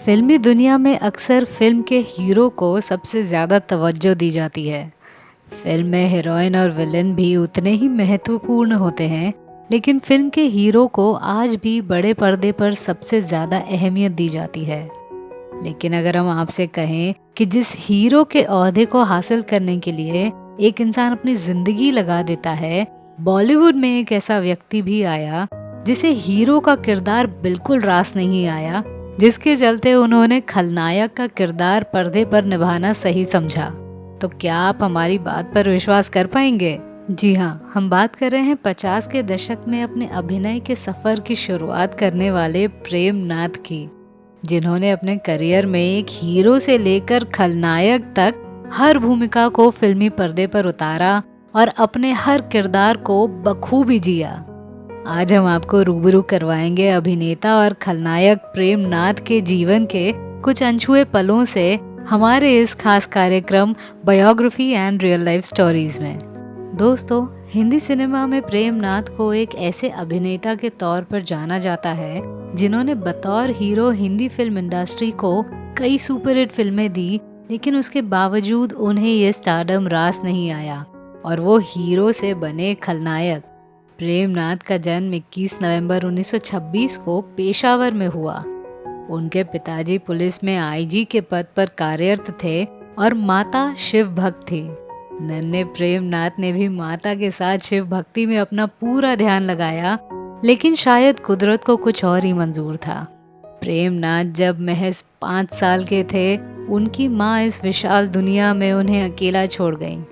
फिल्मी दुनिया में अक्सर फिल्म के हीरो को सबसे ज़्यादा तवज्जो दी जाती है। फिल्म में हीरोइन और विलेन भी उतने ही महत्वपूर्ण होते हैं, लेकिन फिल्म के हीरो को आज भी बड़े पर्दे पर सबसे ज़्यादा अहमियत दी जाती है। लेकिन अगर हम आपसे कहें कि जिस हीरो के ओहदे को हासिल करने के लिए एक इंसान अपनी ज़िंदगी लगा देता है, बॉलीवुड में एक ऐसा व्यक्ति भी आया जिसे हीरो का किरदार बिल्कुल रास नहीं आया, जिसके चलते उन्होंने खलनायक का किरदार पर्दे पर निभाना सही समझा। तो क्या आप हमारी बात पर विश्वास कर पाएंगे? जी हाँ, हम बात कर रहे हैं 50 के दशक में अपने अभिनय के सफर की शुरुआत करने वाले प्रेम नाथ की, जिन्होंने अपने करियर में एक हीरो से लेकर खलनायक तक हर भूमिका को फिल्मी पर्दे पर उतारा और अपने हर किरदार को बखूबी जिया। आज हम आपको रूबरू करवाएंगे अभिनेता और खलनायक प्रेम नाथ के जीवन के कुछ अनछुए पलों से हमारे इस खास कार्यक्रम biography and real life stories में। दोस्तों, हिंदी सिनेमा में प्रेम नाथ को एक ऐसे अभिनेता के तौर पर जाना जाता है जिन्होंने बतौर हीरो हिंदी फिल्म इंडस्ट्री को कई सुपरहिट फिल्में दी, लेकिन उसके बावजूद उन्हें ये स्टारडम रास नहीं आया और वो हीरो से बने खलनायक। प्रेम नाथ का जन्म 21 नवंबर 1926 को पेशावर में हुआ। उनके पिताजी पुलिस में आईजी के पद पर कार्यरत थे और माता शिव भक्त थी। नन्हे प्रेम नाथ ने भी माता के साथ शिव भक्ति में अपना पूरा ध्यान लगाया, लेकिन शायद कुदरत को कुछ और ही मंजूर था। प्रेम नाथ जब महज 5 साल के थे, उनकी माँ इस विशाल दुनिया में उन्हें अकेला छोड़ गईं।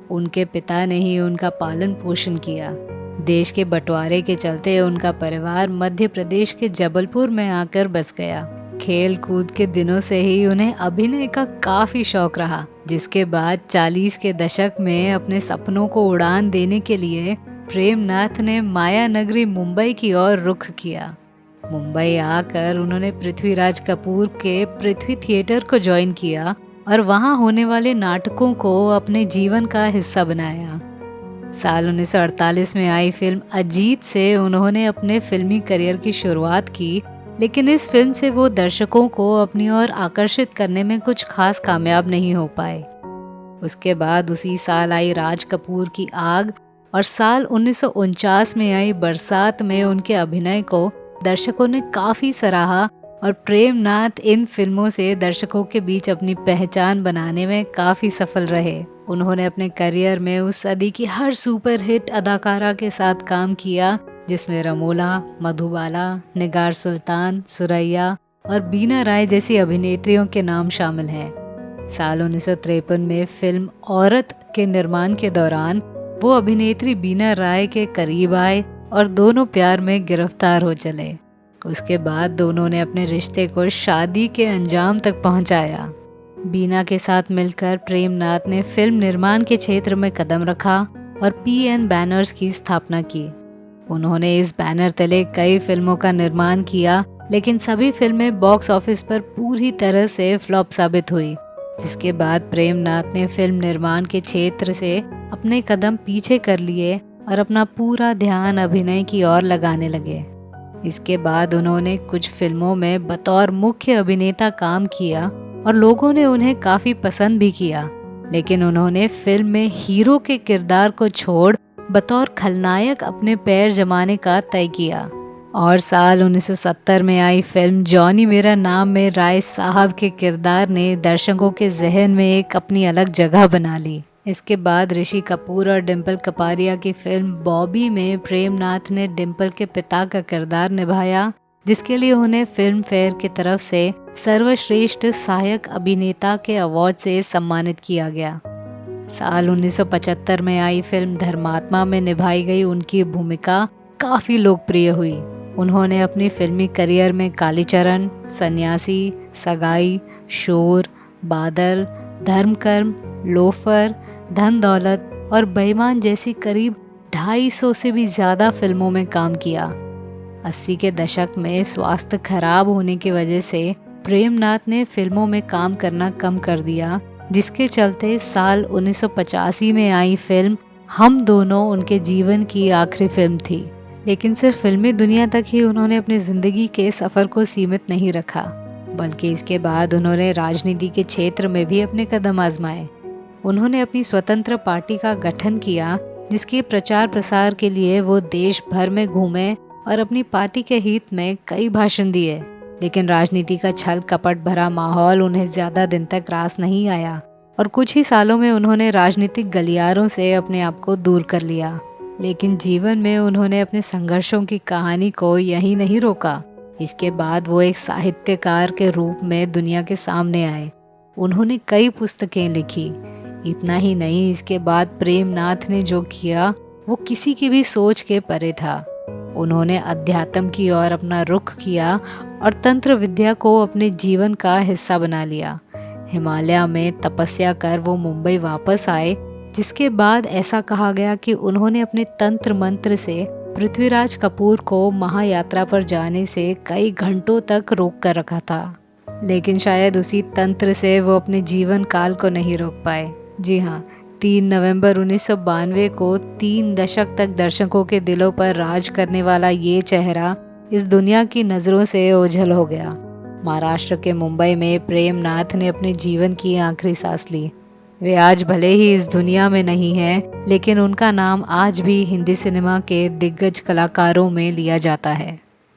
उनके पिता ने ही उनका पालन पोषण किया। देश के बंटवारे के चलते उनका परिवार मध्य प्रदेश के जबलपुर में आकर बस गया। खेल कूद के दिनों से ही उन्हें अभिनय का काफी शौक रहा, जिसके बाद 40 के दशक में अपने सपनों को उड़ान देने के लिए प्रेम नाथ ने माया नगरी मुंबई की ओर रुख किया। मुंबई आकर उन्होंने पृथ्वीराज कपूर के पृथ्वी थिएटर को ज्वाइन किया और वहां होने वाले नाटकों को अपने जीवन का हिस्सा बनाया। साल 1948 में आई फिल्म अजीत से उन्होंने अपने फिल्मी करियर की शुरुआत की, लेकिन इस फिल्म से वो दर्शकों को अपनी ओर आकर्षित करने में कुछ खास कामयाब नहीं हो पाए। उसके बाद उसी साल आई राज कपूर की आग और साल 1949 में आई बरसात में उनके अभिनय को दर्शकों ने काफी सराहा और प्रेम नाथ इन फिल्मों से दर्शकों के बीच अपनी पहचान बनाने में काफी सफल रहे। उन्होंने अपने करियर में उस सदी की हर सुपरहिट अदाकारा के साथ काम किया, जिसमें रमोला, मधुबाला, निगार सुल्तान, सुरैया और बीना राय जैसी अभिनेत्रियों के नाम शामिल हैं। साल 1953 में फिल्म औरत के निर्माण के दौरान वो अभिनेत्री बीना राय के करीब आए और दोनों प्यार में गिरफ्तार हो चले। उसके बाद दोनों ने अपने रिश्ते को शादी के अंजाम तक पहुंचाया। बीना के साथ मिलकर प्रेम नाथ ने फिल्म निर्माण के क्षेत्र में कदम रखा और पीएन बैनर्स की स्थापना की। उन्होंने इस बैनर तले कई फिल्मों का निर्माण किया, लेकिन सभी फिल्में बॉक्स ऑफिस पर पूरी तरह से फ्लॉप साबित हुई, जिसके बाद प्रेम नाथ ने फिल्म निर्माण के क्षेत्र से अपने कदम पीछे कर लिए और अपना पूरा ध्यान अभिनय की ओर लगाने लगे। इसके बाद उन्होंने कुछ फिल्मों में बतौर मुख्य अभिनेता काम किया और लोगों ने उन्हें काफी पसंद भी किया, लेकिन उन्होंने फिल्म में हीरो के किरदार को छोड़ बतौर खलनायक अपने पैर जमाने का तय किया। और साल 1970 में आई फिल्म जॉनी मेरा नाम में राय साहब के किरदार ने दर्शकों के जहन में एक अपनी अलग जगह बना ली। इसके बाद ऋषि कपूर और डिम्पल कपाड़िया की फिल्म बॉबी में प्रेम नाथ ने डिम्पल के पिता का किरदार निभाया, जिसके लिए उन्हें फिल्म फेयर की तरफ से सर्वश्रेष्ठ सहायक अभिनेता के अवार्ड से सम्मानित किया गया। साल 1975 में आई फिल्म धर्मात्मा में निभाई गई उनकी भूमिका काफी लोकप्रिय हुई। उन्होंने अपनी फिल्मी करियर में कालीचरण, सन्यासी, सगाई, शोर, बादल, धर्मकर्म, लोफर, धन दौलत और बेईमान जैसी करीब 250 से भी ज्यादा फिल्मों में काम किया। 80 के दशक में स्वास्थ्य खराब होने की वजह से प्रेम नाथ ने फिल्मों में काम करना कम कर दिया, जिसके चलते साल 1985 में आई फिल्म हम दोनों उनके जीवन की आखिरी फिल्म थी। लेकिन सिर्फ फिल्मी दुनिया तक ही उन्होंने अपनी ज़िंदगी के सफ़र को सीमित नहीं रखा। बल्कि इसके बाद उन्होंने राजनीति के क्षेत्र में भी अपने कदम आजमाए। उन्होंने अपनी स्वतंत्र पार्टी का गठन किया, जिसके प्रचार प्रसार के लिए वो देश भर में घूमे और अपनी पार्टी के हित में कई भाषण दिए। लेकिन राजनीति का छल कपट भरा माहौल उन्हें ज्यादा दिन तक रास नहीं आया और कुछ ही सालों में उन्होंने राजनीतिक गलियारों से अपने आप को दूर कर लिया। लेकिन जीवन में उन्होंने अपने संघर्षों की कहानी को यहीं नहीं रोका। इसके बाद वो एक साहित्यकार के रूप में दुनिया के सामने आए। उन्होंने कई पुस्तकें लिखी। इतना ही नहीं, इसके बाद प्रेमनाथ ने जो किया वो किसी की भी सोच के परे था। उन्होंने अध्यात्म की ओर अपना रुख किया और तंत्र विद्या को अपने जीवन का हिस्सा बना लिया। हिमालय में तपस्या कर वो मुंबई वापस आए, जिसके बाद ऐसा कहा गया कि उन्होंने अपने तंत्र मंत्र से पृथ्वीराज कपूर को महायात्रा पर जाने से कई घंटों तक रोक कर रखा था। लेकिन शायद उसी तंत्र से वो अपने जीवन काल को नहीं रोक पाए। जी हाँ, 3 नवंबर 1992 को 3 दशक तक दर्शकों के दिलों पर राज करने वाला ये चेहरा इस दुनिया की नज़रों से ओझल हो गया। महाराष्ट्र के मुंबई में प्रेमनाथ ने अपने जीवन की आखिरी सांस ली। वे आज भले ही इस दुनिया में नहीं हैं, लेकिन उनका नाम आज भी हिंदी सिनेमा के दिग्गज कलाकारों में लिया जाता है।